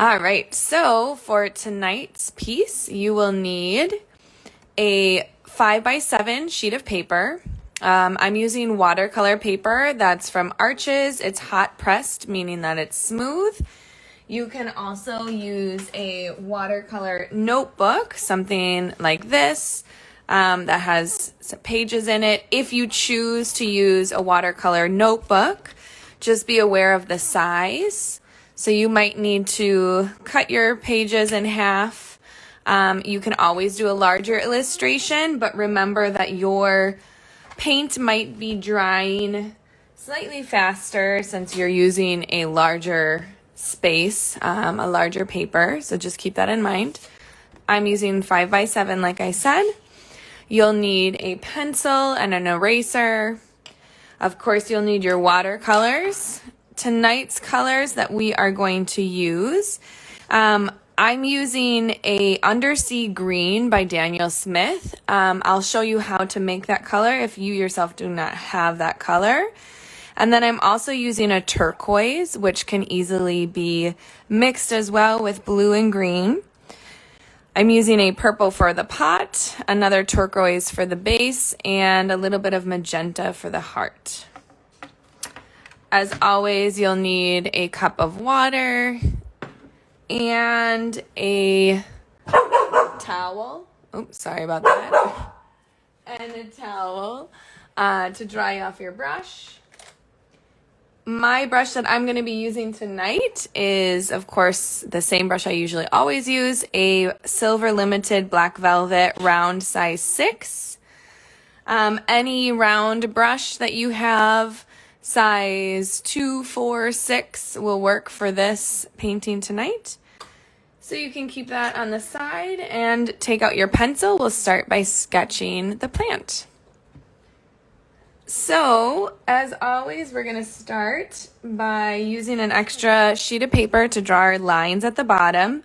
All right, so for tonight's piece, you will need a 5x7 sheet of paper. I'm using watercolor paper that's from Arches. It's hot pressed, meaning that it's smooth. You can also use a watercolor notebook, something like this, that has some pages in it. If you choose to use a watercolor notebook, just be aware of the size. So you might need to cut your pages in half. You can always do a larger illustration, but remember that your paint might be drying slightly faster since you're using a larger space, a larger paper. So just keep that in mind. I'm using 5x7, like I said. You'll need a pencil and an eraser. Of course, you'll need your watercolors. Tonight's colors that we are going to use, I'm using a Undersea Green by Daniel Smith. I'll show you how to make that color if you yourself do not have that color. And then I'm also using a turquoise, which can easily be mixed as well with blue and green. I'm using a purple for the pot, another turquoise for the base, and a little bit of magenta for the heart. As always, you'll need a cup of water and a towel. Oops, sorry about that. And a towel to dry off your brush. My brush that I'm going to be using tonight is, of course, the same brush I usually always use, a Silver Limited Black Velvet round size 6. Any round brush that you have, size 2, 4, 6 will work for this painting tonight. So you can keep that on the side and take out your pencil. We'll start by sketching the plant. So, as always, we're going to start by using an extra sheet of paper to draw our lines at the bottom.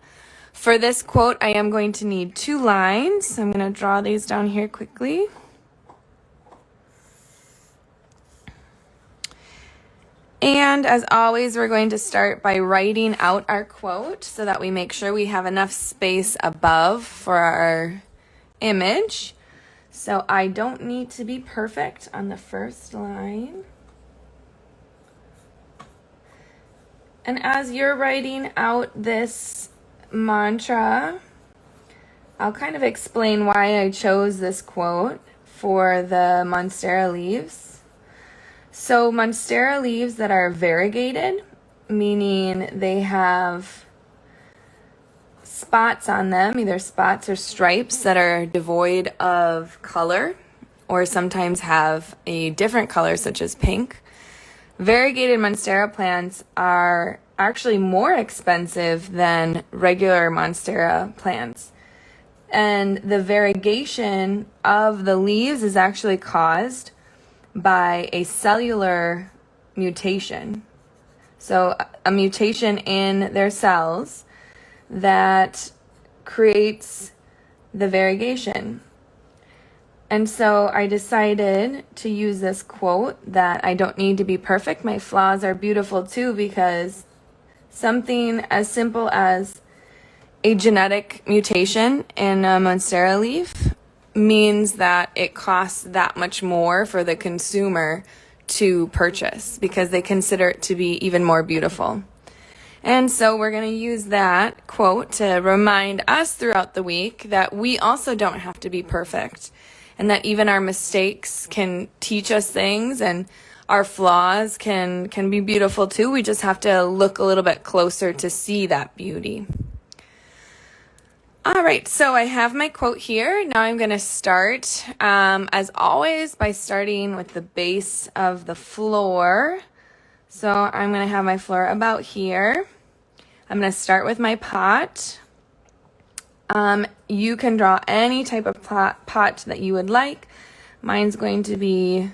For this quote, I am going to need 2 lines. I'm going to draw these down here quickly. And as always, we're going to start by writing out our quote so that we make sure we have enough space above for our image. So I don't need to be perfect on the first line. And as you're writing out this mantra, I'll kind of explain why I chose this quote for the Monstera leaves. So Monstera leaves that are variegated, meaning they have spots on them, either spots or stripes that are devoid of color, or sometimes have a different color such as pink. Variegated Monstera plants are actually more expensive than regular Monstera plants. And the variegation of the leaves is actually caused by a cellular mutation. So a mutation in their cells that creates the variegation. And so I decided to use this quote that I don't need to be perfect. My flaws are beautiful too, because something as simple as a genetic mutation in a Monstera leaf means that it costs that much more for the consumer to purchase because they consider it to be even more beautiful. And so we're going to use that quote to remind us throughout the week that we also don't have to be perfect, and that even our mistakes can teach us things, and our flaws can be beautiful too. We just have to look a little bit closer to see that beauty. All right, so I have my quote here. Now I'm going to start, as always, by starting with the base of the floor. So I'm going to have my floor about here. I'm going to start with my pot. You can draw any type of pot that you would like. Mine's going to be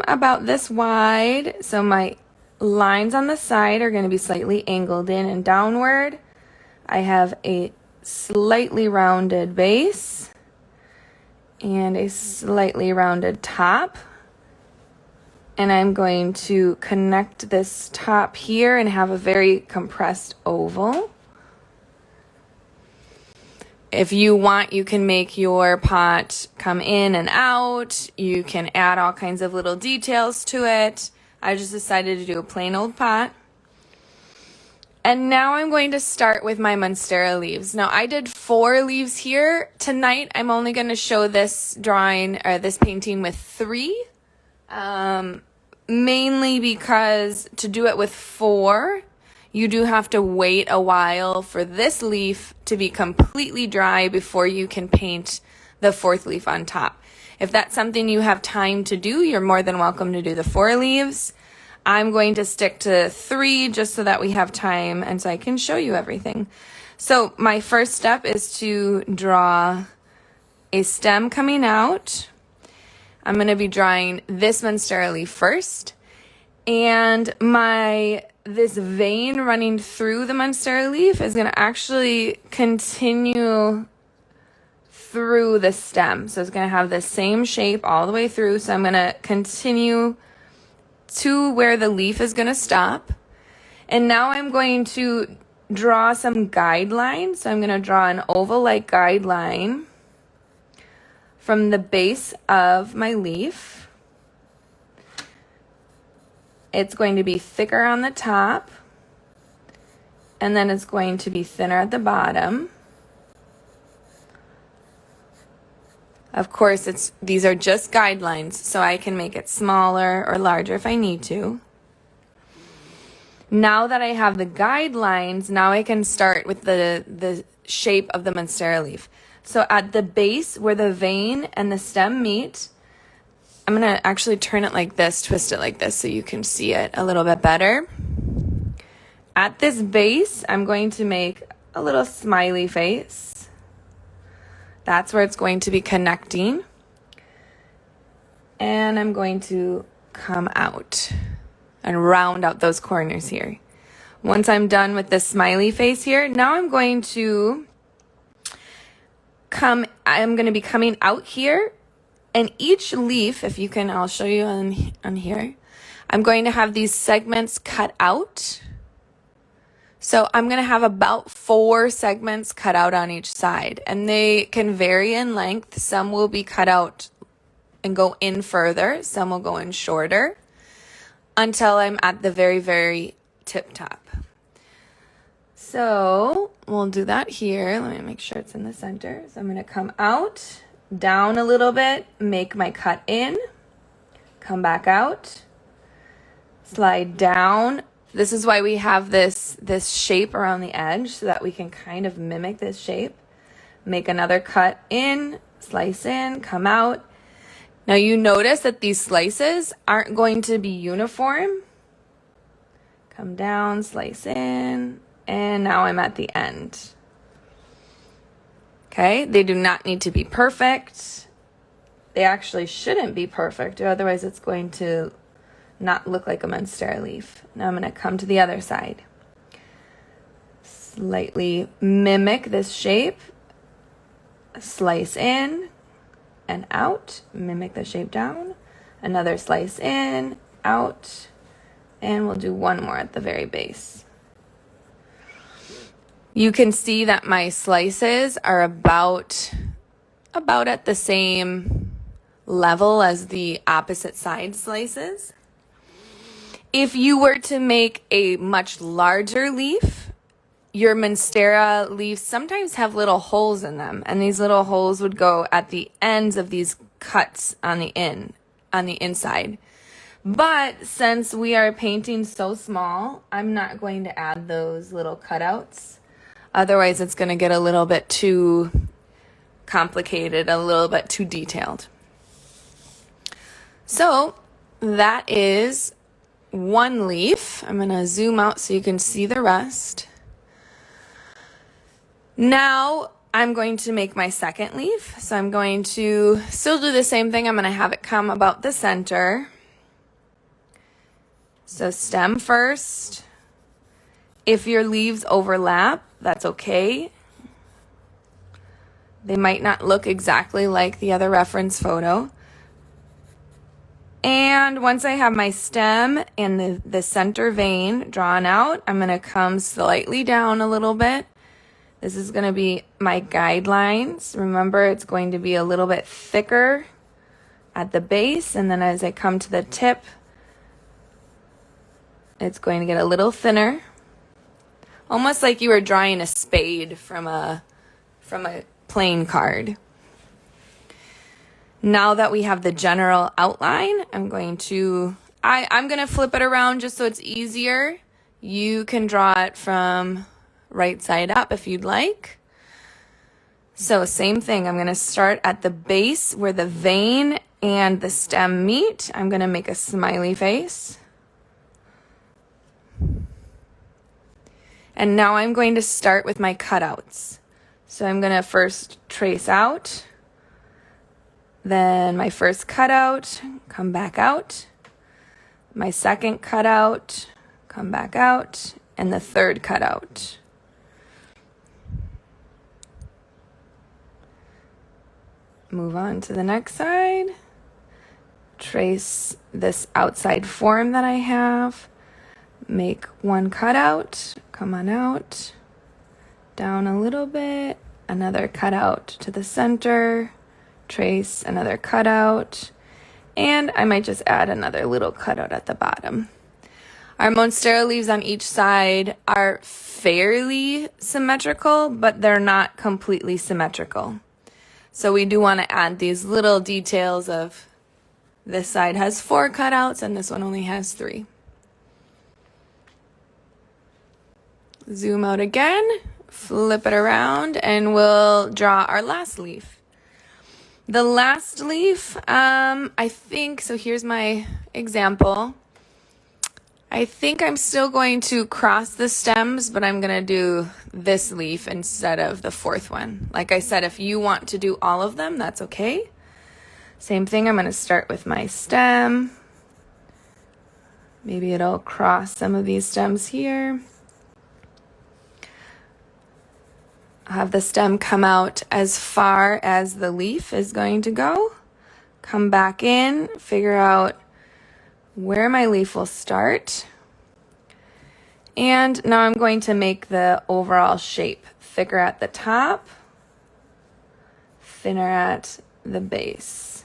about this wide. So my lines on the side are going to be slightly angled in and downward. I have a slightly rounded base and a slightly rounded top. And I'm going to connect this top here and have a very compressed oval. If you want, you can make your pot come in and out. You can add all kinds of little details to it. I just decided to do a plain old pot. And now I'm going to start with my Monstera leaves. Now I did 4 leaves here. Tonight I'm only going to show this drawing or this painting with 3. Mainly because to do it with 4, you do have to wait a while for this leaf to be completely dry before you can paint the 4th leaf on top. If that's something you have time to do, you're more than welcome to do the 4 leaves. I'm going to stick to 3 just so that we have time and so I can show you everything. So my first step is to draw a stem coming out. I'm going to be drawing this Monstera leaf first, and this vein running through the Monstera leaf is going to actually continue through the stem. So it's going to have the same shape all the way through. So I'm going to continue to where the leaf is going to stop. And now I'm going to draw some guidelines. So I'm going to draw an oval-like guideline from the base of my leaf. It's going to be thicker on the top, and then it's going to be thinner at the bottom. Of course, these are just guidelines, so I can make it smaller or larger if I need to. Now that I have the guidelines, now I can start with the shape of the Monstera leaf. So at the base where the vein and the stem meet, I'm going to actually turn it like this, twist it like this so you can see it a little bit better. At this base, I'm going to make a little smiley face. That's where it's going to be connecting. And I'm going to come out and round out those corners here. Once I'm done with the smiley face here, now I'm going to be coming out here, and each leaf, if you can, I'll show you on here. I'm going to have these segments cut out. So I'm going to have about 4 segments cut out on each side, and they can vary in length. Some will be cut out and go in further. Some will go in shorter until I'm at the very, very tip top. So we'll do that here. Let me make sure it's in the center. So I'm going to come out, down a little bit, make my cut in, come back out, slide down. This is why we have this shape around the edge so that we can kind of mimic this shape. Make another cut in, slice in, come out. Now you notice that these slices aren't going to be uniform. Come down, slice in, and now I'm at the end. Okay, they do not need to be perfect. They actually shouldn't be perfect, or otherwise it's going to not look like a Monstera leaf. Now I'm going to come to the other side. Slightly mimic this shape. Slice in and out. Mimic the shape down. Another slice in, out. And we'll do one more at the very base. You can see that my slices are about at the same level as the opposite side slices. If you were to make a much larger leaf, your Monstera leaves sometimes have little holes in them, and these little holes would go at the ends of these cuts on the inside. But since we are painting so small, I'm not going to add those little cutouts. Otherwise, it's going to get a little bit too complicated, a little bit too detailed. So that is one leaf. I'm going to zoom out so you can see the rest. Now I'm going to make my second leaf. So I'm going to still do the same thing. I'm going to have it come about the center. So stem first. If your leaves overlap, that's okay. They might not look exactly like the other reference photo. And And once I have my stem and the center vein drawn out, I'm going to come slightly down a little bit. This is going to be my guidelines. Remember, it's going to be a little bit thicker at the base, and then as I come to the tip, it's going to get a little thinner. Almost like you were drawing a spade from a playing card. Now that we have the general outline, I'm going to flip it around just so it's easier. You can draw it from right side up if you'd like. So same thing, I'm going to start at the base where the vein and the stem meet. I'm going to make a smiley face. And now I'm going to start with my cutouts. So I'm going to first trace out, then my first cutout, come back out, my second cutout, come back out, and the third cutout. Move on to the next side, trace this outside form that I have, make one cutout, come on out, down a little bit, another cutout to the center, trace another cutout, and I might just add another little cutout at the bottom. Our Monstera leaves on each side are fairly symmetrical, but they're not completely symmetrical. So we do want to add these little details of this side has 4 cutouts and this one only has 3. Zoom out again, flip it around, and we'll draw our last leaf. The last leaf, I think, so here's my example. I think I'm still going to cross the stems, but I'm going to do this leaf instead of the 4th one. Like I said, if you want to do all of them, that's okay. Same thing, I'm going to start with my stem. Maybe it'll cross some of these stems here. I'll have the stem come out as far as the leaf is going to go. Come back in, figure out where my leaf will start. And now I'm going to make the overall shape thicker at the top, thinner at the base.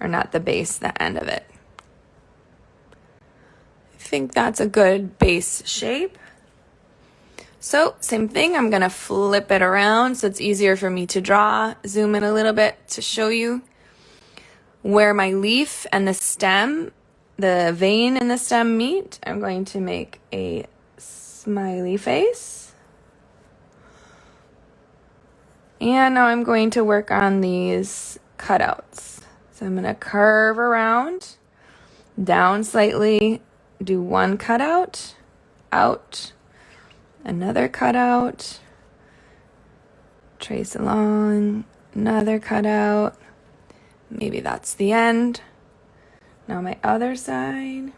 Or not the base, the end of it. I think that's a good base shape. So same thing, I'm going to flip it around so it's easier for me to draw. Zoom in a little bit to show you where my leaf and the stem, the vein and the stem meet. I'm going to make a smiley face. And now I'm going to work on these cutouts. So I'm going to curve around, down slightly, do one cutout, out, another cutout, trace along, another cutout. Maybe that's the end. Now my other side,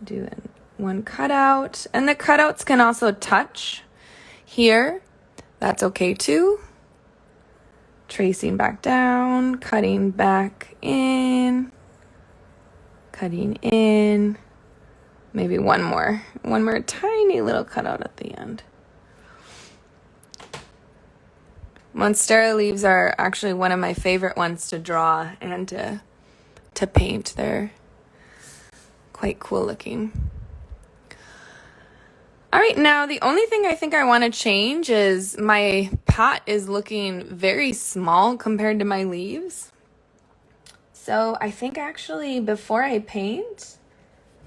do one cutout, and the cutouts can also touch here. That's okay too. Tracing back down, cutting back in, cutting in. Maybe one more tiny little cutout at the end. Monstera leaves are actually one of my favorite ones to draw and to paint. They're quite cool looking. All right, now the only thing I think I want to change is my pot is looking very small compared to my leaves. So I think actually before I paint,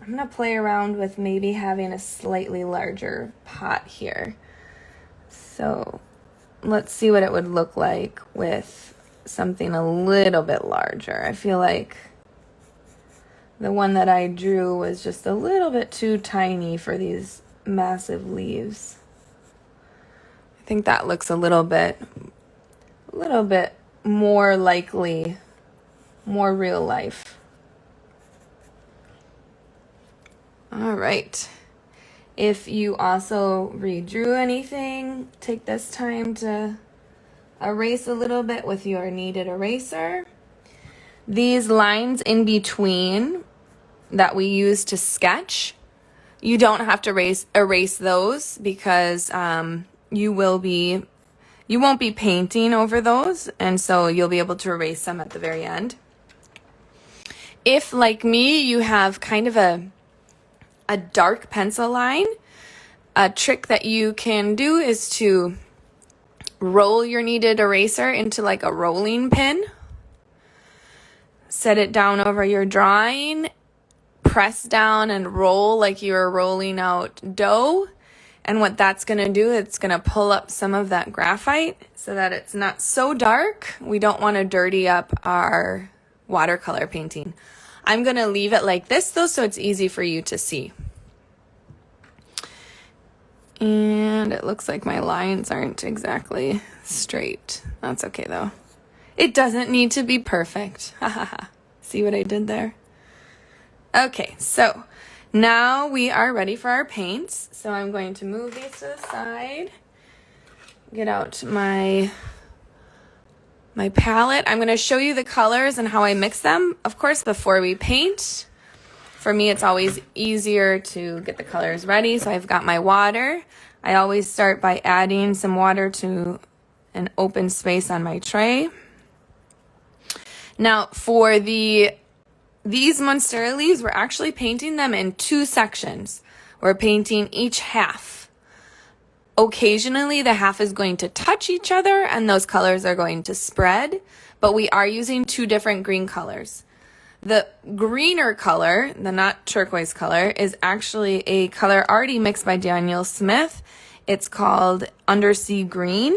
I'm going to play around with maybe having a slightly larger pot here. So let's see what it would look like with something a little bit larger. I feel like the one that I drew was just a little bit too tiny for these massive leaves. I think that looks a little bit more likely, more real life. All right. If you also redrew anything, take this time to erase a little bit with your kneaded eraser. These lines in between that we use to sketch, you don't have to erase those because you won't be painting over those, and so you'll be able to erase them at the very end. If, like me, you have kind of a dark pencil line, a trick that you can do is to roll your kneaded eraser into like a rolling pin. Set it down over your drawing, press down and roll like you're rolling out dough. And what that's going to do, it's going to pull up some of that graphite so that it's not so dark. We don't want to dirty up our watercolor painting. I'm going to leave it like this though, so it's easy for you to see. And it looks like my lines aren't exactly straight. That's okay though. It doesn't need to be perfect. See what I did there? Okay, so now we are ready for our paints. So I'm going to move these to the side. Get out my palette. I'm going to show you the colors and how I mix them. Of course, before we paint, for me it's always easier to get the colors ready. So I've got my water. I always start by adding some water to an open space on my tray. Now for these Monstera leaves, we're actually painting them in two sections. We're painting each half. Occasionally the half is going to touch each other and those colors are going to spread, but we are using two different green colors. The greener color, the not turquoise color, is actually a color already mixed by Daniel Smith. It's called Undersea Green.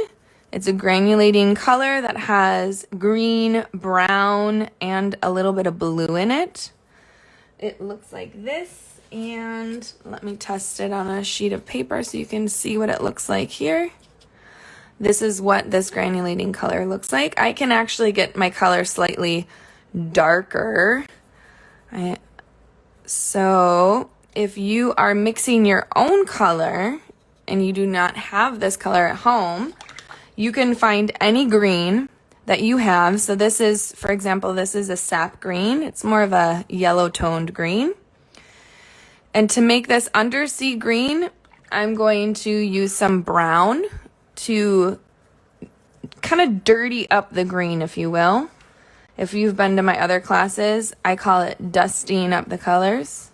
It's a granulating color that has green, brown, and a little bit of blue in it. It looks like this, and let me test it on a sheet of paper so you can see what it looks like here. This is what this granulating color looks like. I can actually get my color slightly darker. So if you are mixing your own color and you do not have this color at home, you can find any green that you have. So this is, for example, this is a sap green. It's more of a yellow toned green. And to make this undersea green, I'm going to use some brown to kind of dirty up the green, if you will. If you've been to my other classes, I call it dusting up the colors.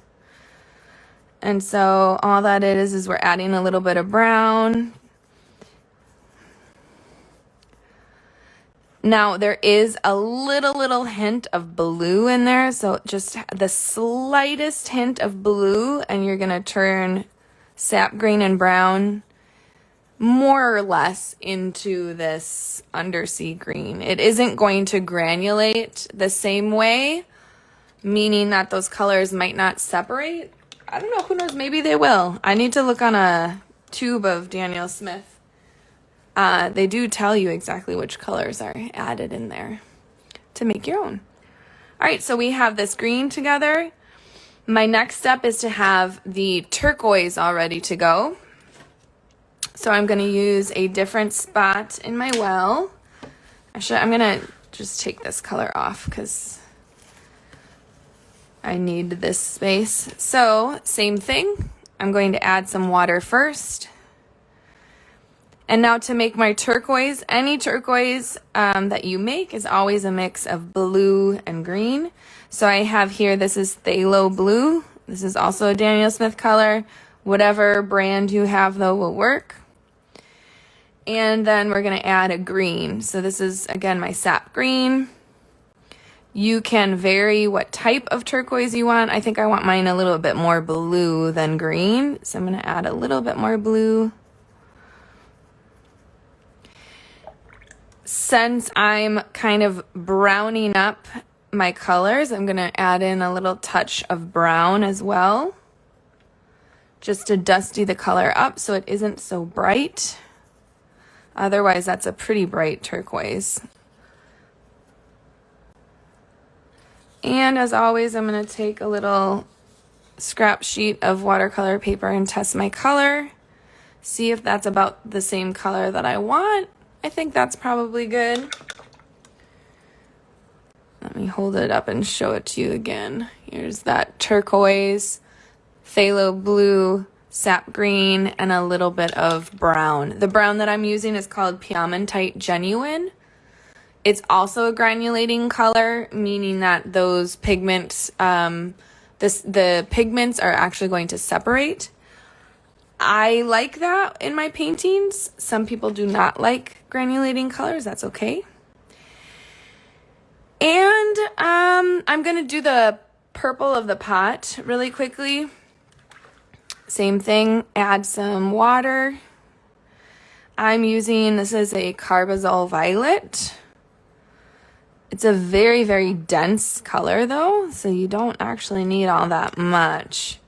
And so all that is we're adding a little bit of brown. Now there is a little hint of blue in there, so just the slightest hint of blue, and you're gonna turn sap green and brown more or less into this undersea green. It isn't going to granulate the same way, meaning that those colors might not separate. I don't know, who knows, maybe they will. I need to look on a tube of Daniel Smith. They do tell you exactly which colors are added in there to make your own. All right, so we have this green together. My next step is to have the turquoise all ready to go. So I'm going to use a different spot in my well. Actually, I'm going to just take this color off because I need this space. So same thing. I'm going to add some water first. And now to make my turquoise, any turquoise that you make is always a mix of blue and green. So I have here, this is phthalo blue. This is also a Daniel Smith color. Whatever brand you have though will work. And then we're going to add a green. So this is, again, my sap green. You can vary what type of turquoise you want. I think I want mine a little bit more blue than green. So I'm going to add a little bit more blue. Since I'm kind of browning up my colors, I'm going to add in a little touch of brown as well, just to dusty the color up so it isn't so bright. Otherwise, that's a pretty bright turquoise. And as always, I'm going to take a little scrap sheet of watercolor paper and test my color. See if that's about the same color that I want. I think that's probably good. Let me hold it up and show it to you again. Here's that turquoise, phthalo blue, sap green, and a little bit of brown. The brown that I'm using is called Piemontite Genuine. It's also a granulating color, meaning that those pigments, the pigments are actually going to separate. I like that in my paintings. Some people do not like granulating colors. That's okay. And I'm going to do the purple of the pot really quickly. Same thing, add some water. I'm using, this is a carbazole violet. It's a very, very dense color though, so you don't actually need all that much.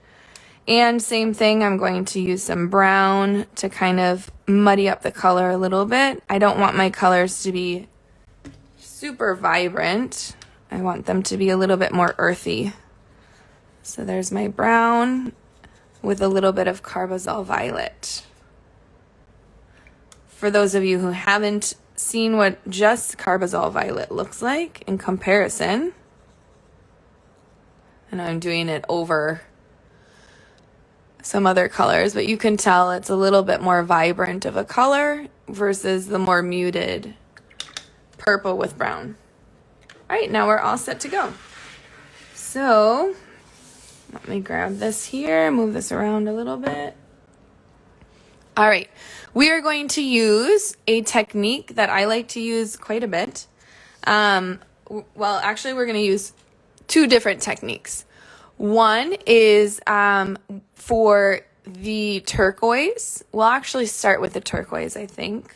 And same thing, I'm going to use some brown to kind of muddy up the color a little bit. I don't want my colors to be super vibrant. I want them to be a little bit more earthy. So there's my brown with a little bit of carbazole violet. For those of you who haven't seen what just carbazole violet looks like in comparison, and I'm doing it over some other colors, but you can tell it's a little bit more vibrant of a color versus the more muted purple with brown. All right, now we're all set to go. So let me grab this here, move this around a little bit. All right, we are going to use a technique that I like to use quite a bit. Well, actually, we're going to use two different techniques. One is for the turquoise. We'll actually start with the turquoise, I think.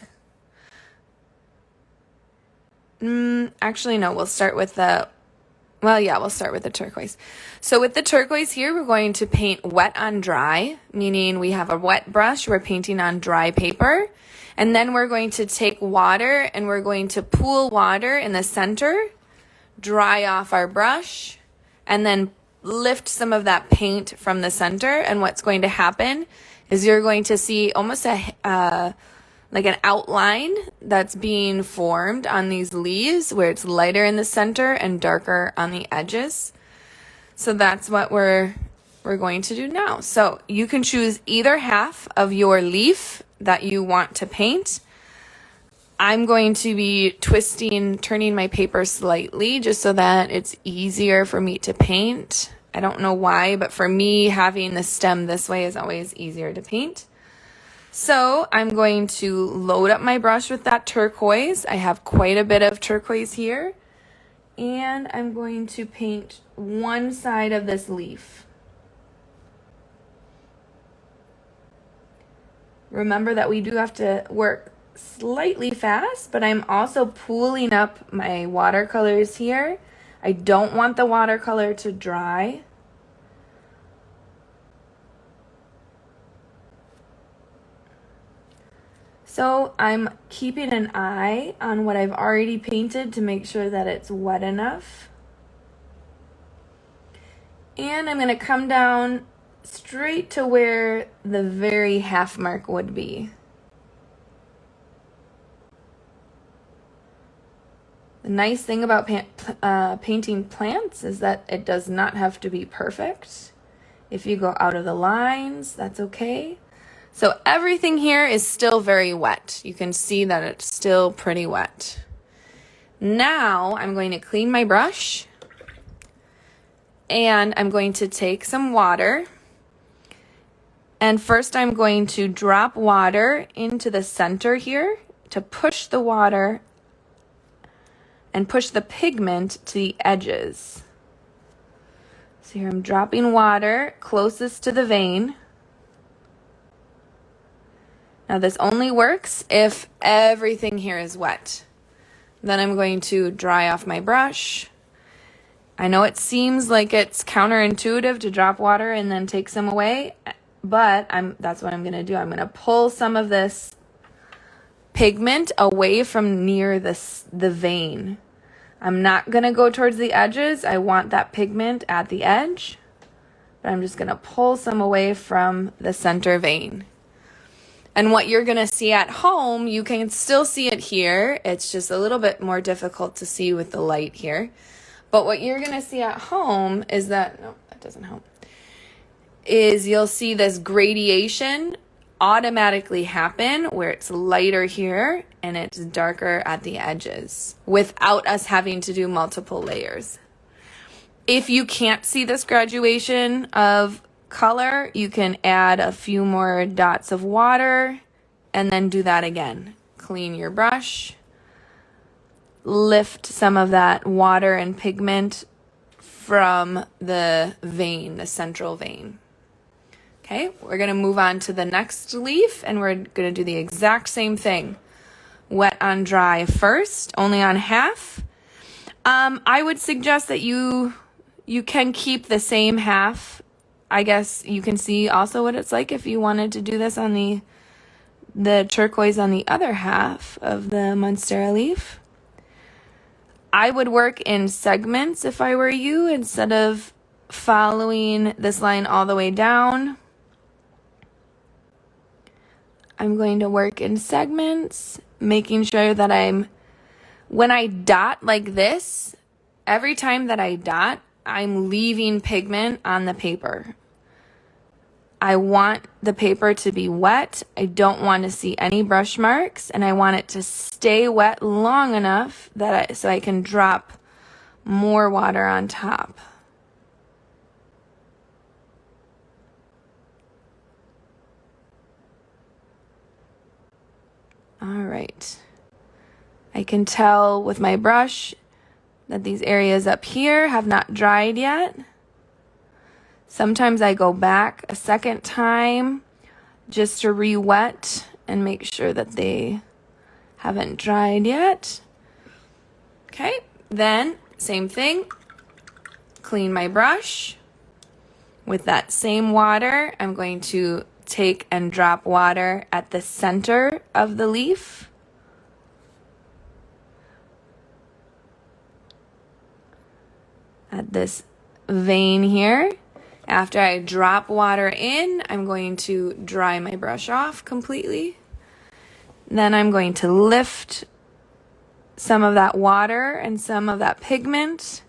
Actually, no, we'll start with the, we'll start with the turquoise. So with the turquoise here, we're going to paint wet on dry, meaning we have a wet brush, we're painting on dry paper, and then we're going to take water and we're going to pool water in the center, dry off our brush, and then lift some of that paint from the center. And what's going to happen is you're going to see almost like an outline that's being formed on these leaves where it's lighter in the center and darker on the edges. So that's what we're going to do now. So you can choose either half of your leaf that you want to paint. I'm going to be turning my paper slightly just so that it's easier for me to paint. I don't know why, but for me, having the stem this way is always easier to paint. So I'm going to load up my brush with that turquoise. I have quite a bit of turquoise here. And I'm going to paint one side of this leaf. Remember that we do have to work slightly fast, but I'm also pooling up my watercolors here. I don't want the watercolor to dry. So I'm keeping an eye on what I've already painted to make sure that it's wet enough. And I'm going to come down straight to where the very half mark would be. The nice thing about painting plants is that it does not have to be perfect. If you go out of the lines, that's okay. So everything here is still very wet. You can see that it's still pretty wet. Now I'm going to clean my brush and I'm going to take some water. And first I'm going to drop water into the center here to push the water and push the pigment to the edges. So here I'm dropping water closest to the vein. Now this only works if everything here is wet. Then I'm going to dry off my brush. I know it seems like it's counterintuitive to drop water and then take some away, but that's what I'm going to do. I'm going to pull some of this pigment away from near the vein. I'm not going to go towards the edges. I want that pigment at the edge, but I'm just going to pull some away from the center vein. And what you're going to see at home, you can still see it here. It's just a little bit more difficult to see with the light here. But what you're going to see at home is that, no, that doesn't help, is you'll see this gradation automatically happen where it's lighter here and it's darker at the edges without us having to do multiple layers. If you can't see this graduation of color, you can add a few more dots of water and then do that again. Clean your brush, lift some of that water and pigment from the vein, the central vein. Okay, we're going to move on to the next leaf and we're going to do the exact same thing. Wet on dry first, only on half. I would suggest that you can keep the same half. I guess you can see also what it's like if you wanted to do this on the turquoise on the other half of the Monstera leaf. I would work in segments if I were you, instead of following this line all the way down. I'm going to work in segments, making sure that when I dot like this, every time that I dot, I'm leaving pigment on the paper. I want the paper to be wet. I don't want to see any brush marks, and I want it to stay wet long enough that so I can drop more water on top. All right. I can tell with my brush that these areas up here have not dried yet. Sometimes I go back a second time just to re-wet and make sure that they haven't dried yet. Okay, then same thing. Clean my brush. With that same water, I'm going to take and drop water at the center of the leaf. At this vein here. After I drop water in, I'm going to dry my brush off completely. Then I'm going to lift some of that water and some of that pigment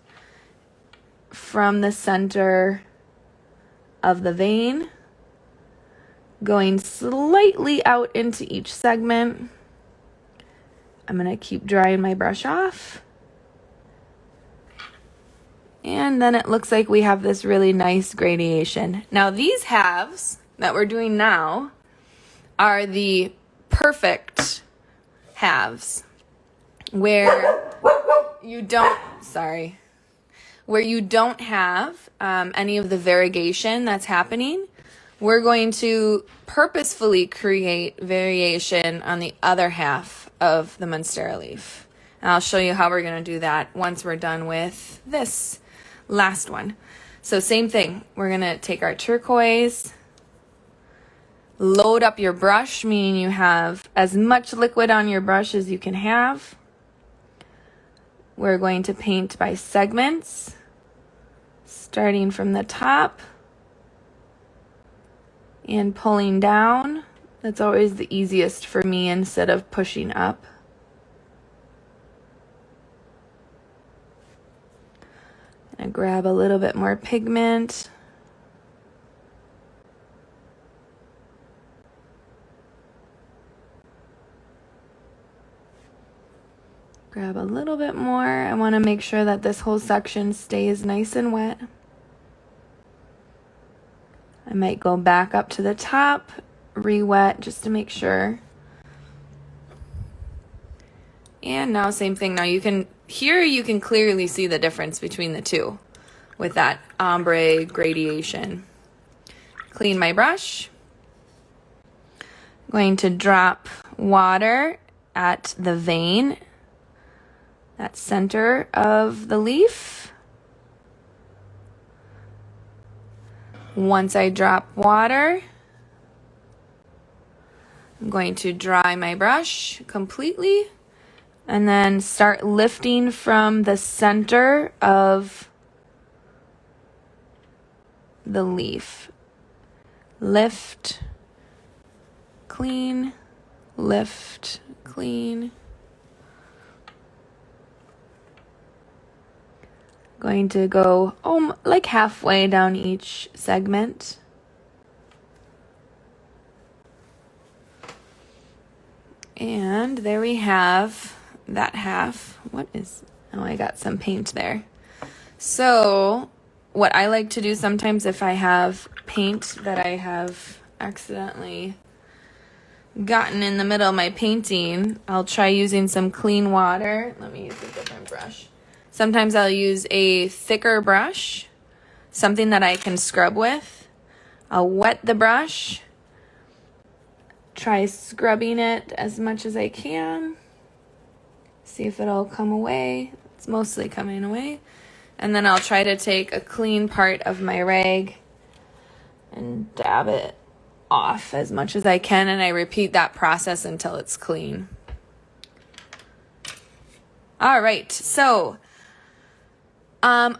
from the center of the vein, going slightly out into each segment. I'm going to keep drying my brush off. And then it looks like we have this really nice gradation. Now these halves that we're doing now are the perfect halves where you don't have any of the variegation that's happening. We're going to purposefully create variation on the other half of the Monstera leaf. And I'll show you how we're going to do that once we're done with this last one. So same thing, we're going to take our turquoise, load up your brush, meaning you have as much liquid on your brush as you can have. We're going to paint by segments, starting from the top and pulling down. That's always the easiest for me instead of pushing up. And grab a little bit more pigment. Grab a little bit more. I want to make sure that this whole section stays nice and wet. I might go back up to the top, re-wet just to make sure. And now same thing. Now you can clearly see the difference between the two with that ombre gradation. Clean my brush. I'm going to drop water at the vein, that center of the leaf. Once I drop water, I'm going to dry my brush completely and then start lifting from the center of the leaf. Lift, clean, lift, clean. Going to go like halfway down each segment. And there we have that half. Oh, I got some paint there. So what I like to do sometimes if I have paint that I have accidentally gotten in the middle of my painting, I'll try using some clean water. Let me use a different brush. Sometimes I'll use a thicker brush, something that I can scrub with. I'll wet the brush, try scrubbing it as much as I can, see if it'll come away. It's mostly coming away. And then I'll try to take a clean part of my rag and dab it off as much as I can, and I repeat that process until it's clean. All right, so I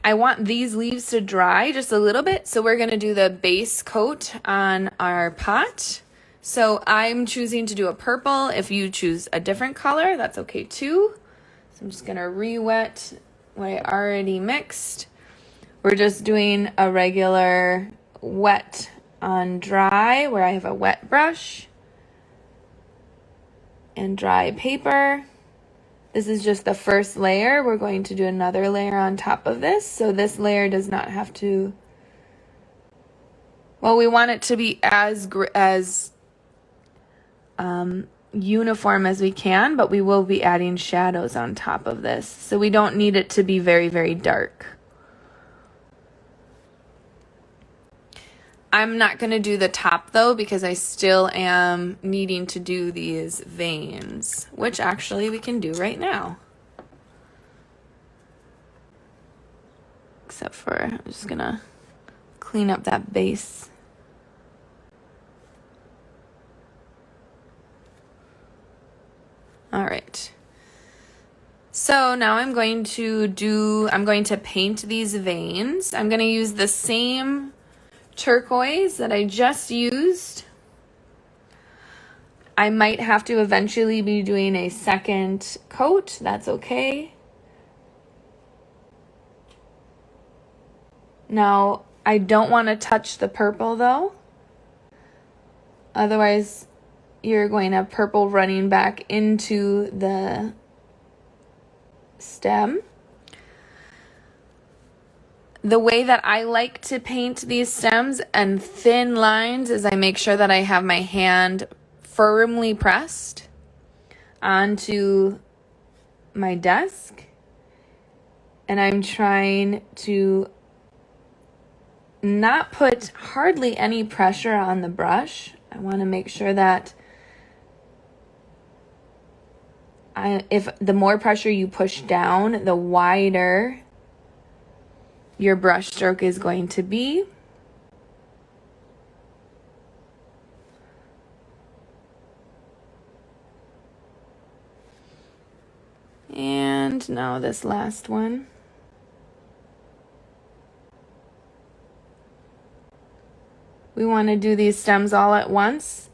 want these leaves to dry just a little bit, so we're going to do the base coat on our pot. So I'm choosing to do a purple. If you choose a different color, that's okay too. So I'm just going to re-wet what I already mixed. We're just doing a regular wet on dry, where I have a wet brush and dry paper. This is just the first layer. We're going to do another layer on top of this, so this layer does not have to, well, we want it to be as uniform as we can, but we will be adding shadows on top of this, so we don't need it to be very, very dark. I'm not going to do the top though, because I still am needing to do these veins, which actually we can do right now. Except for, I'm just going to clean up that base. All right. So now I'm going to paint these veins. I'm going to use the same turquoise that I just used. I might have to eventually be doing a second coat. That's okay. Now, I don't want to touch the purple though. Otherwise, you're going to have purple running back into the stem. The way that I like to paint these stems and thin lines is I make sure that I have my hand firmly pressed onto my desk, and I'm trying to not put hardly any pressure on the brush. I want to make sure that if the more pressure you push down, the wider your brush stroke is going to be. And now this last one. We want to do these stems all at once,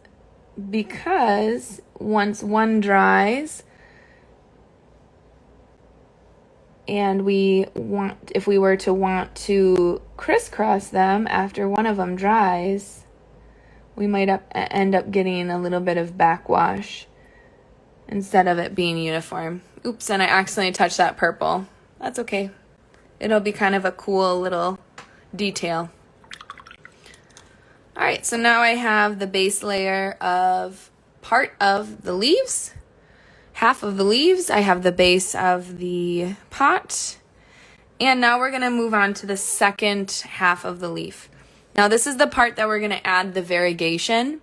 because once one dries, and if we were to want to crisscross them after one of them dries, we might end up getting a little bit of backwash instead of it being uniform. Oops, and I accidentally touched that purple. That's okay. It'll be kind of a cool little detail. All right, so now I have the base layer of part of the leaves. Half of the leaves, I have the base of the pot. And now we're going to move on to the second half of the leaf. Now this is the part that we're going to add the variegation.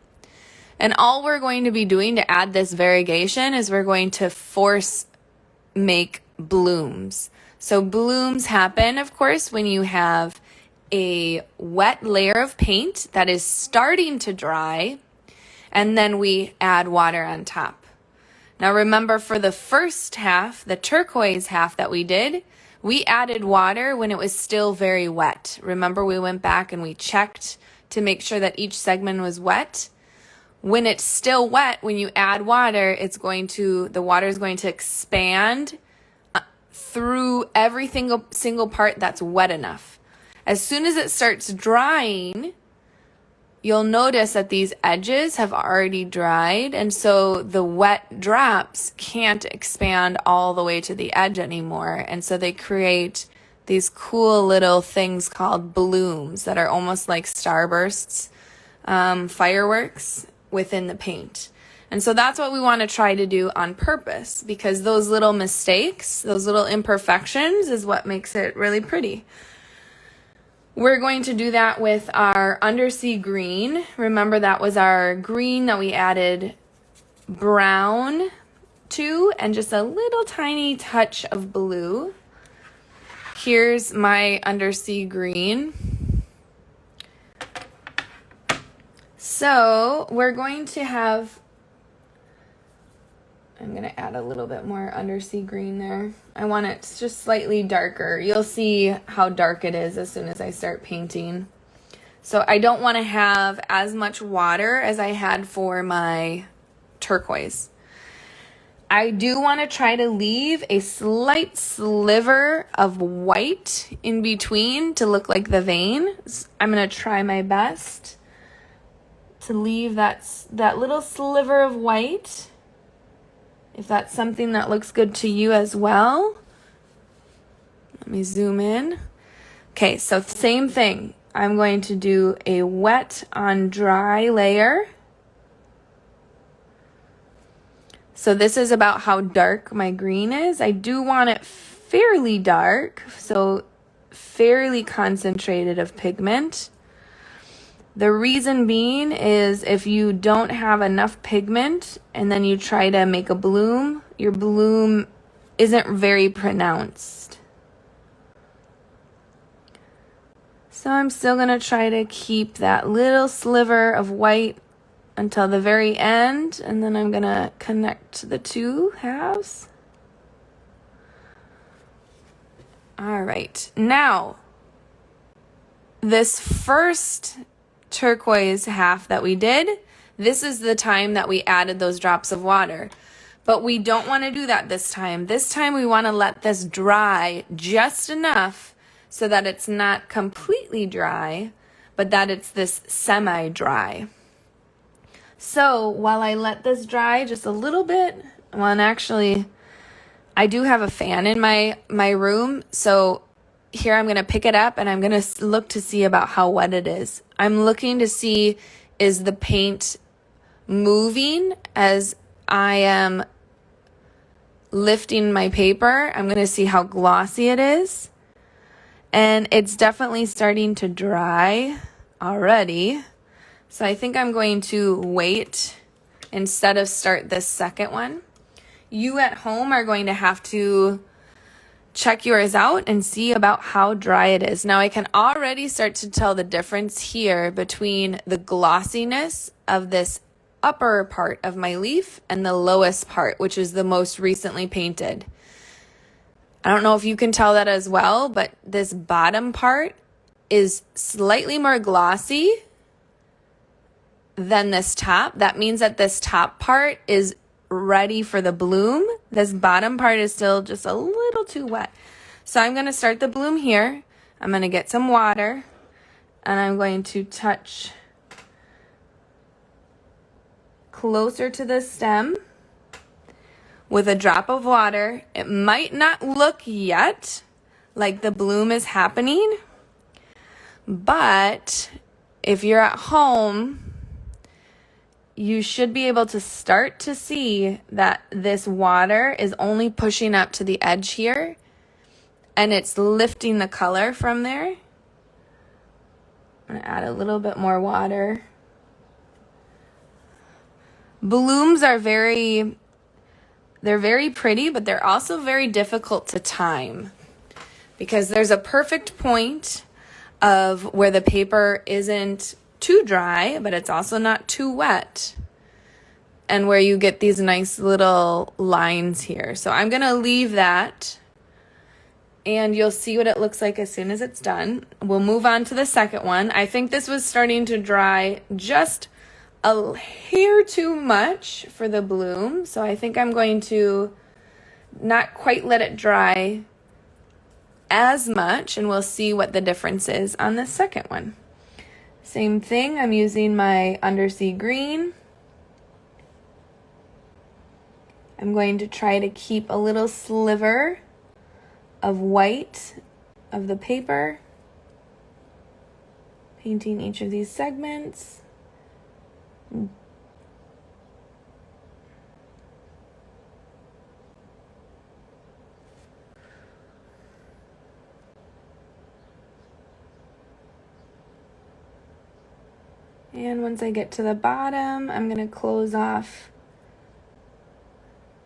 And all we're going to be doing to add this variegation is we're going to force make blooms. So blooms happen, of course, when you have a wet layer of paint that is starting to dry, and then we add water on top. Now remember, for the first half, the turquoise half that we did, we added water when it was still very wet. Remember, we went back and we checked to make sure that each segment was wet. When it's still wet, when you add water, the water is going to expand through every single part that's wet enough. As soon as it starts drying, you'll notice that these edges have already dried, and so the wet drops can't expand all the way to the edge anymore, and so they create these cool little things called blooms that are almost like starbursts, fireworks within the paint. And so that's what we want to try to do on purpose, because those little mistakes, those little imperfections is what makes it really pretty. We're going to do that with our undersea green. Remember, that was our green that we added brown to and just a little tiny touch of blue. Here's my undersea green. So we're going to have, I'm going to add a little bit more undersea green there. I want it just slightly darker. You'll see how dark it is as soon as I start painting. So I don't want to have as much water as I had for my turquoise. I do want to try to leave a slight sliver of white in between to look like the vein. I'm going to try my best to leave that little sliver of white. If that's something that looks good to you as well. Let me zoom in. Okay, so same thing. I'm going to do a wet on dry layer. So this is about how dark my green is. I do want it fairly dark, so fairly concentrated of pigment. The reason being is if you don't have enough pigment and then you try to make a bloom, your bloom isn't very pronounced. So I'm still going to try to keep that little sliver of white until the very end, and then I'm going to connect the two halves. All right, now this first turquoise half that we did, this is the time that we added those drops of water. But we don't want to do that this time. This time we want to let this dry just enough so that it's not completely dry, but that it's this semi-dry. So while I let this dry just a little bit, well, and actually I do have a fan in my room, so here I'm going to pick it up and I'm going to look to see about how wet it is. I'm looking to see, is the paint moving as I am lifting my paper? I'm going to see how glossy it is. And it's definitely starting to dry already. So I think I'm going to wait instead of start this second one. You at home are going to have to check yours out and see about how dry it is. Now I can already start to tell the difference here between the glossiness of this upper part of my leaf and the lowest part, which is the most recently painted. I don't know if you can tell that as well, but this bottom part is slightly more glossy than this top. That means that this top part is ready for the bloom. This bottom part is still just a little too wet. So I'm going to start the bloom here. I'm going to get some water and I'm going to touch closer to the stem with a drop of water. It might not look yet like the bloom is happening, but if you're at home, you should be able to start to see that this water is only pushing up to the edge here and it's lifting the color from there. I'm going to add a little bit more water. Blooms are they're very pretty, but they're also very difficult to time because there's a perfect point of where the paper isn't too dry, but it's also not too wet, and where you get these nice little lines here. So I'm going to leave that, and you'll see what it looks like as soon as it's done. We'll move on to the second one. I think this was starting to dry just a hair too much for the bloom, so I think I'm going to not quite let it dry as much, and we'll see what the difference is on the second one. Same thing, I'm using my undersea green. I'm going to try to keep a little sliver of white of the paper, painting each of these segments. And once I get to the bottom, I'm going to close off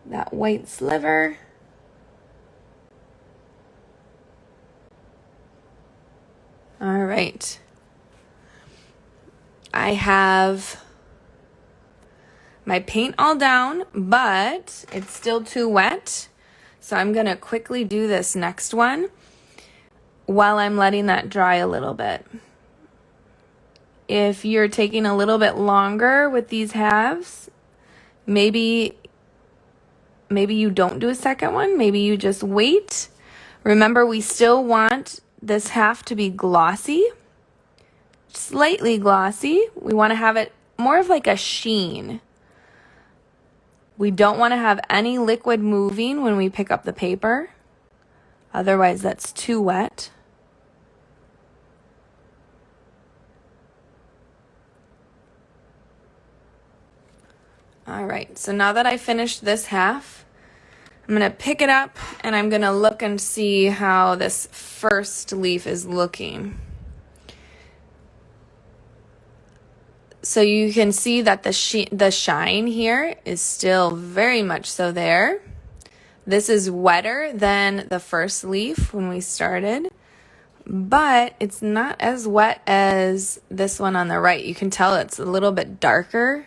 that white sliver. All right. I have my paint all down, but it's still too wet. So I'm going to quickly do this next one while I'm letting that dry a little bit. If you're taking a little bit longer with these halves, maybe you don't do a second one. Maybe you just wait. Remember, we still want this half to be glossy, slightly glossy. We want to have it more of like a sheen. We don't want to have any liquid moving when we pick up the paper. Otherwise, that's too wet. All right, so now that I finished this half, I'm going to pick it up and I'm going to look and see how this first leaf is looking. So you can see that the shine here is still very much so there. This is wetter than the first leaf when we started, but it's not as wet as this one on the right. You can tell it's a little bit darker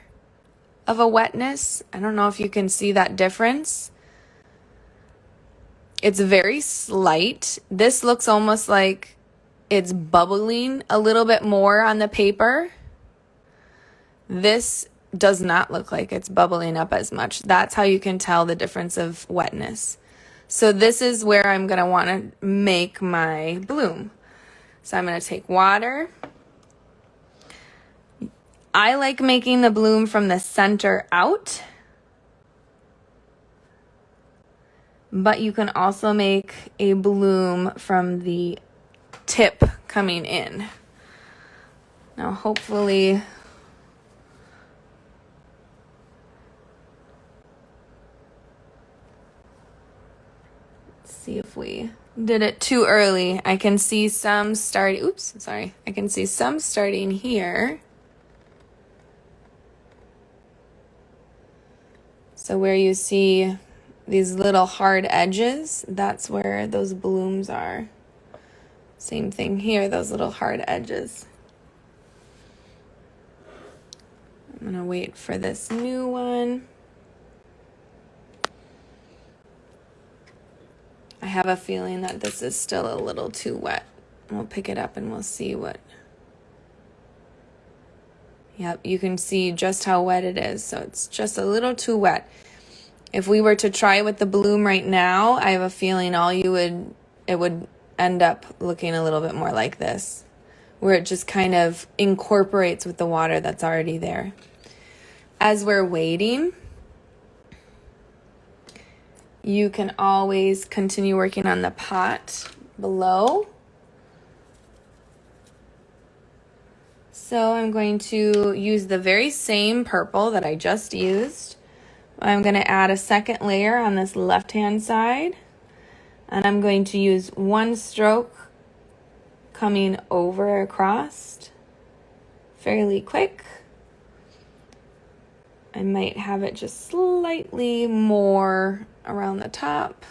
of a wetness. I don't know if you can see that difference. It's very slight. This looks almost like it's bubbling a little bit more on the paper. This does not look like it's bubbling up as much. That's how you can tell the difference of wetness. So this is where I'm going to want to make my bloom. So I'm going to take water. I like making the bloom from the center out, but you can also make a bloom from the tip coming in. Now hopefully let's see if we did it too early. I can see some starting, I can see some starting here. So where you see these little hard edges, that's where those blooms are. Same thing here, those little hard edges. I'm gonna wait for this new one. I have a feeling that this is still a little too wet. We'll pick it up and we'll see what. Yep, you can see just how wet it is, so it's just a little too wet. If we were to try with the bloom right now, I have a feeling it would end up looking a little bit more like this, where it just kind of incorporates with the water that's already there. As we're waiting, you can always continue working on the pot below. So I'm going to use the very same purple that I just used. I'm going to add a second layer on this left-hand side. And I'm going to use one stroke coming over across fairly quick. I might have it just slightly more around the top.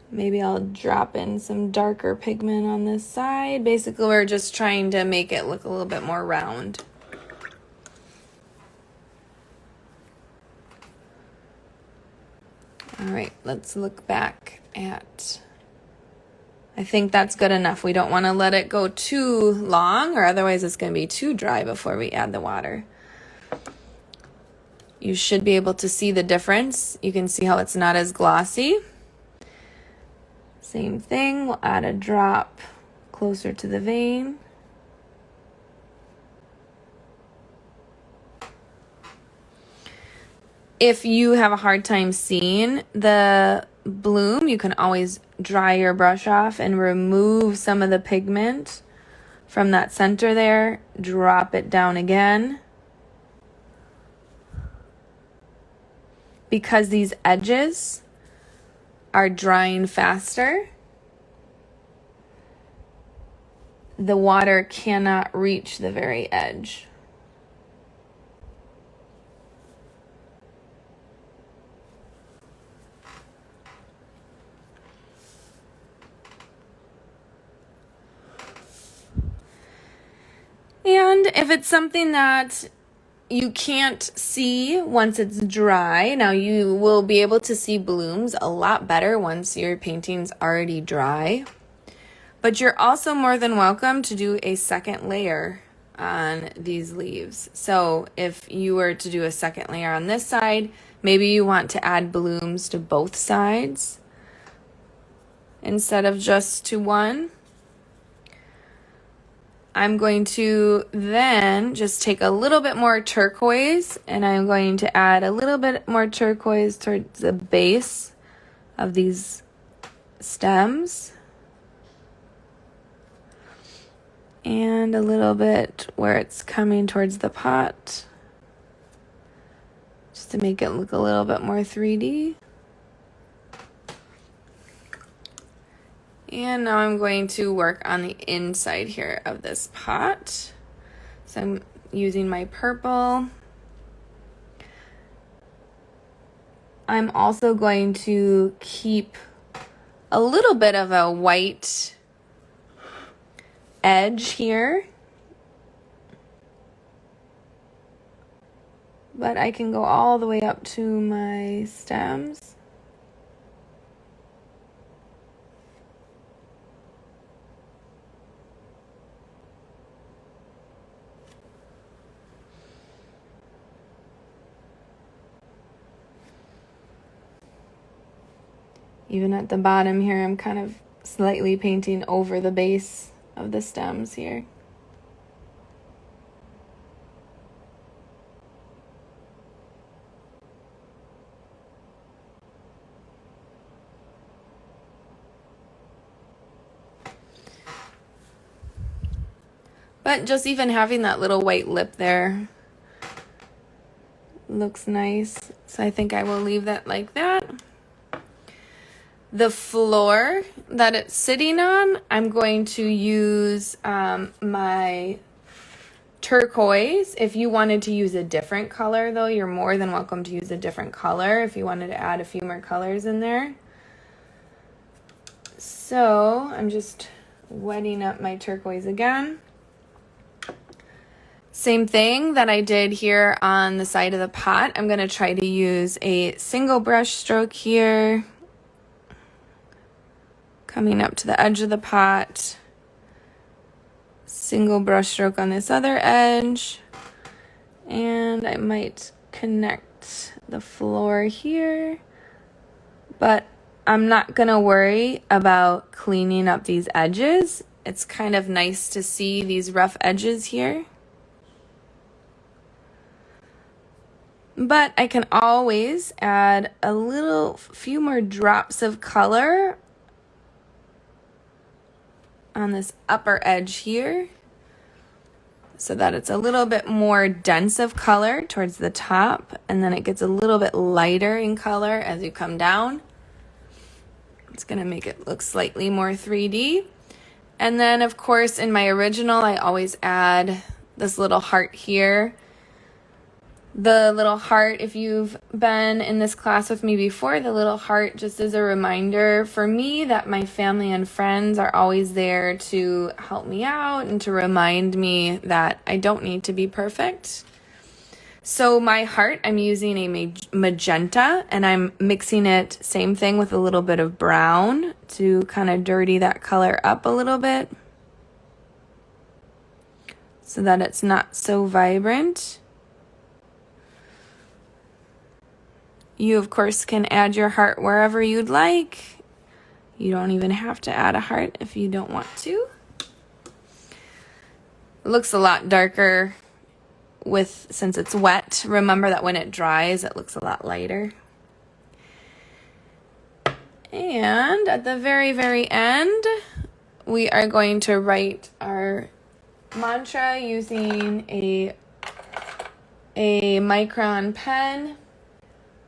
Maybe I'll drop in some darker pigment on this side. Basically, we're just trying to make it look a little bit more round. All right, let's look back at I think that's good enough. We don't want to let it go too long, or otherwise it's going to be too dry before we add the water. You should be able to see the difference. You can see how it's not as glossy. Same thing, we'll add a drop closer to the vein. If you have a hard time seeing the bloom, you can always dry your brush off and remove some of the pigment from that center there. Drop it down again. Because these edges are drying faster, the water cannot reach the very edge. And if it's something that you can't see once it's dry, now you will be able to see blooms a lot better once your painting's already dry. But you're also more than welcome to do a second layer on these leaves. So if you were to do a second layer on this side, maybe you want to add blooms to both sides instead of just to one. I'm going to then just take a little bit more turquoise, and I'm going to add a little bit more turquoise towards the base of these stems. And a little bit where it's coming towards the pot, just to make it look a little bit more 3D. And now I'm going to work on the inside here of this pot. So I'm using my purple. I'm also going to keep a little bit of a white edge here. But I can go all the way up to my stems. Even at the bottom here, I'm kind of slightly painting over the base of the stems here. But just even having that little white lip there looks nice. So I think I will leave that like that. The floor that it's sitting on, I'm going to use my turquoise. If you wanted to use a different color though, you're more than welcome to use a different color if you wanted to add a few more colors in there. So I'm just wetting up my turquoise again. Same thing that I did here on the side of the pot. I'm going to try to use a single brush stroke here, coming up to the edge of the pot, single brush stroke on this other edge, and I might connect the floor here, but I'm not gonna worry about cleaning up these edges. It's kind of nice to see these rough edges here. But I can always add a few more drops of color on this upper edge here so that it's a little bit more dense of color towards the top, and then it gets a little bit lighter in color as you come down. It's going to make it look slightly more 3D. And then of course in my original I always add this little heart here. The little heart, if you've been in this class with me before, the little heart just is a reminder for me that my family and friends are always there to help me out and to remind me that I don't need to be perfect. So my heart, I'm using a magenta, and I'm mixing it, same thing, with a little bit of brown to kind of dirty that color up a little bit so that it's not so vibrant. You, of course, can add your heart wherever you'd like. You don't even have to add a heart if you don't want to. It looks a lot darker since it's wet. Remember that when it dries, it looks a lot lighter. And at the very, very end, we are going to write our mantra using a Micron pen.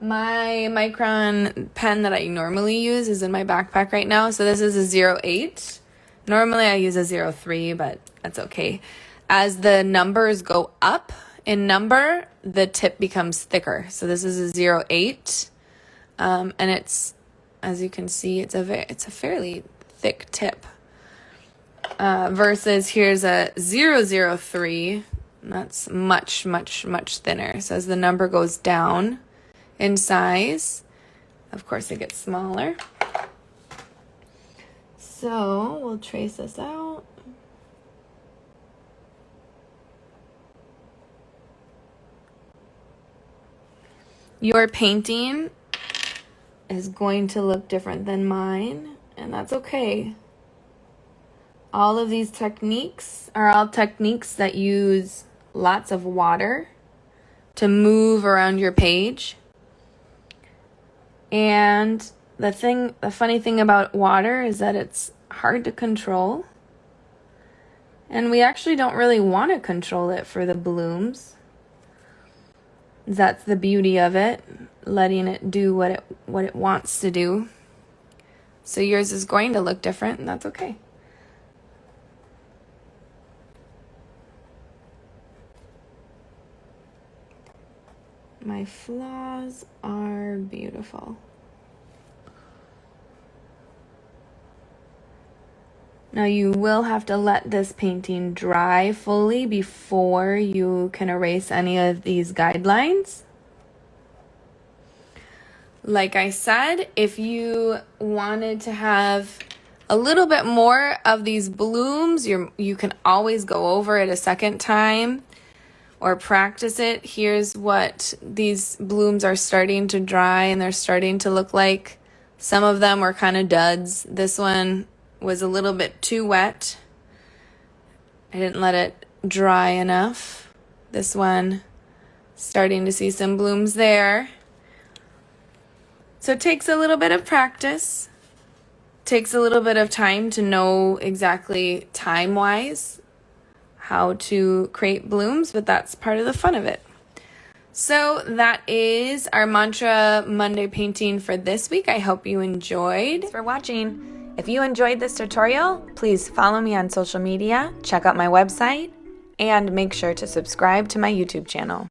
My Micron pen that I normally use is in my backpack right now. So this is a 08. Normally I use a 03, but that's okay. As the numbers go up in number, the tip becomes thicker. So this is a 08. And it's, as you can see, it's a fairly thick tip. Versus here's a 003. That's much, much, much thinner. So as the number goes down in size, of course it gets smaller. So we'll trace this out. Your painting is going to look different than mine, and that's okay. All of these techniques are all techniques that use lots of water to move around your page. And the funny thing about water is that it's hard to control. And we actually don't really want to control it for the blooms. That's the beauty of it, letting it do what it wants to do. So yours is going to look different, and that's okay. My flaws are beautiful. Now you will have to let this painting dry fully before you can erase any of these guidelines. Like I said, if you wanted to have a little bit more of these blooms, you can always go over it a second time or practice it. Here's what these blooms are starting to dry, and they're starting to look like. Some of them were kind of duds. This one was a little bit too wet. I didn't let it dry enough. This one, starting to see some blooms there. So it takes a little bit of practice. Takes a little bit of time to know exactly time-wise how to create blooms, but that's part of the fun of it. So that is our Mantra Monday painting for this week. I hope you enjoyed. Thanks for watching. If you enjoyed this tutorial, please follow me on social media, check out my website, and make sure to subscribe to my YouTube channel.